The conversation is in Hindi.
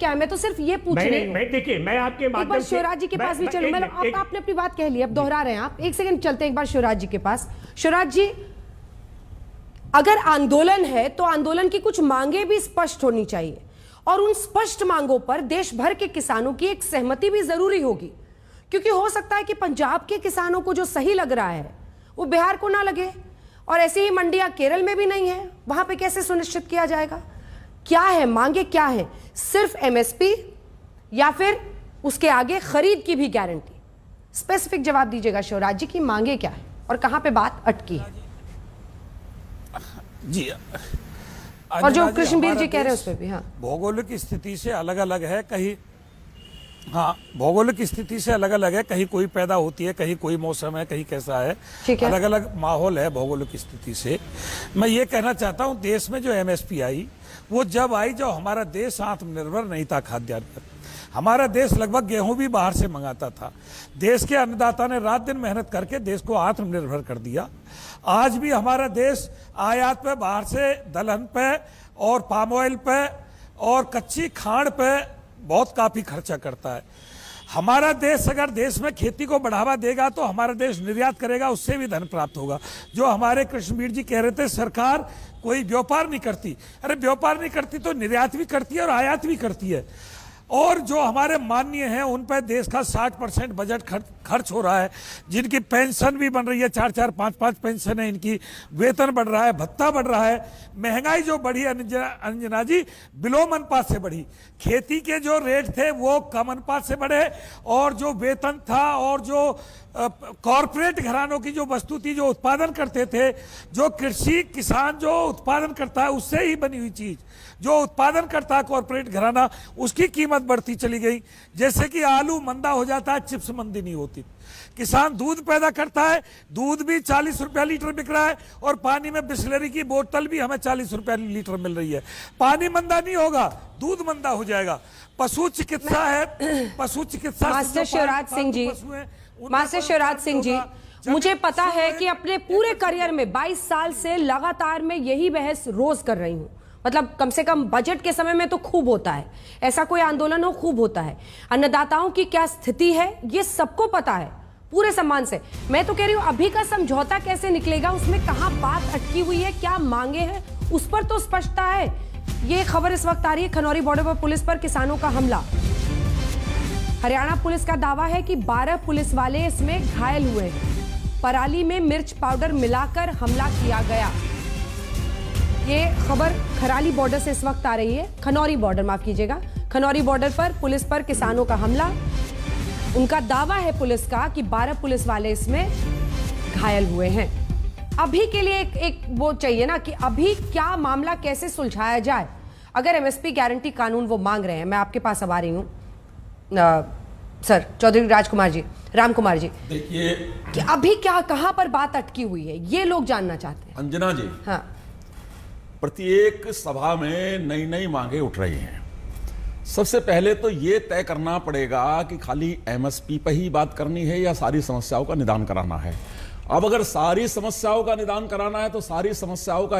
क्या है, मैं तो सिर्फ ये पूछ रही हूँ। मैं देखिए, मैं आपके माध्यम से शिवराज जी के पास भी चलूं। मतलब आपने अपनी बात कह ली, अब दोहरा रहे हैं आप। एक सेकंड चलते हैं एक बार शिवराज जी के पास। शिवराज जी, अगर आंदोलन है तो आंदोलन की कुछ मांगे भी स्पष्ट होनी चाहिए, और उन स्पष्ट मांगों पर देश भर के किसानों की एक सहमति भी जरूरी होगी, क्योंकि हो सकता है कि पंजाब के किसानों को जो सही लग रहा है वो बिहार को ना लगे, और ऐसी ही मंडियां केरल में भी नहीं है, वहां पे कैसे सुनिश्चित किया जाएगा? क्या है मांगे, क्या है? सिर्फ एमएसपी या फिर उसके आगे खरीद की भी गारंटी? स्पेसिफिक जवाब दीजिएगा शिवराज जी की मांगे क्या है और कहां पे बात अटकी है? जी, और जो कृष्णवीर जी कह रहे हैं उस पर भी। हाँ, भौगोलिक स्थिति से अलग अलग है, कहीं भौगोलिक स्थिति से अलग अलग है, कहीं कोई पैदा होती है, कहीं कोई मौसम है, कहीं कैसा है, अलग अलग माहौल है भौगोलिक स्थिति से। मैं ये कहना चाहता हूँ, देश में जो एमएसपी आई वो जब आई जब हमारा देश आत्मनिर्भर नहीं था खाद्यान्न पर। हमारा देश लगभग गेहूं भी बाहर से मंगाता था। देश के अन्नदाता ने रात दिन मेहनत करके देश को आत्मनिर्भर कर दिया। आज भी हमारा देश आयात पे, बाहर से दलहन पे और पाम ऑयल पे और कच्ची खांड पे बहुत काफी खर्चा करता है। हमारा देश अगर देश में खेती को बढ़ावा देगा तो हमारा देश निर्यात करेगा, उससे भी धन प्राप्त होगा। जो हमारे कृष्णवीर जी कह रहे थे सरकार कोई व्यापार नहीं करती, अरे व्यापार नहीं करती तो निर्यात भी करती है और आयात भी करती है। और जो हमारे माननीय हैं उन पर देश का 60% बजट खर्च हो रहा है, जिनकी पेंशन भी बन रही है, 4-4, 5-5 पेंशन है इनकी, वेतन बढ़ रहा है, भत्ता बढ़ रहा है। महंगाई जो बढ़ी अंजना जी विलोम अनुपात से बढ़ी। खेती के जो रेट थे वो कम अनुपात से बढ़े, और जो वेतन था और जो कॉरपोरेट घरानों की जो वस्तु थी जो उत्पादन करते थे, जो कृषि किसान जो उत्पादन करता है उससे ही बनी हुई चीज जो उत्पादन करता है कॉरपोरेट घराना, उसकी कीमत बढ़ती चली गई। जैसे कि आलू मंदा हो जाता है, चिप्स मंदी नहीं होती। किसान दूध पैदा करता है, दूध भी 40 रुपया लीटर बिक रहा है, और पानी में बिस्लरी की बोतल भी हमें 40 रुपया लीटर मिल रही है। पानी मंदा नहीं होगा, दूध मंदा हो जाएगा। पशु चिकित्सा है, पशु चिकित्सा। मास्टर शिवराज सिंह जी, मास्टर शिवराज सिंह जी, मुझे पता है कि अपने पूरे करियर में 22 साल से लगातार मैं यही बहस रोज कर रही हूं। मतलब कम से कम बजट के समय में तो खूब होता है, ऐसा कोई आंदोलन हो खूब होता है। अन्नदाताओं की क्या स्थिति है ये सबको पता है पूरे सम्मान से। मैं तो कह रही हूं अभी का समझौता कैसे निकलेगा, उसमें कहां बात अटकी हुई है, क्या मांगे हैं, उस पर तो स्पष्टता है। ये खबर इस वक्त आ रही है, खनौरी बॉर्डर पर पुलिस पर किसानों का हमला। हरियाणा पुलिस का दावा है कि 12 पुलिस वाले इसमें घायल हुए हैं। पराली में मिर्च पाउडर मिलाकर हमला किया गया। ये खबर खराली बॉर्डर से इस वक्त आ रही है, खनौरी बॉर्डर, माफ कीजिएगा, खनौरी बॉर्डर पर पुलिस पर किसानों का हमला। उनका दावा है पुलिस का कि 12 पुलिस वाले इसमें घायल हुए हैं। अभी के लिए एक वो चाहिए ना कि अभी क्या मामला कैसे सुलझाया जाए। अगर एमएसपी गारंटी कानून वो मांग रहे हैं, मैं आपके पास अब आ रही हूँ सर, चौधरी राजकुमार जी, राम कुमार जी, देखिए कि अभी क्या, कहां पर बात अटकी हुई है ये लोग जानना चाहते हैं। अंजना जी, हाँ, प्रत्येक सभा में नई नई मांगे उठ रही हैं। सबसे पहले तो ये तय करना पड़ेगा कि खाली एमएसपी पर ही बात करनी है या सारी समस्याओं का निदान कराना है। अब अगर सारी समस्याओं का निदान कराना है तो सारी समस्याओं का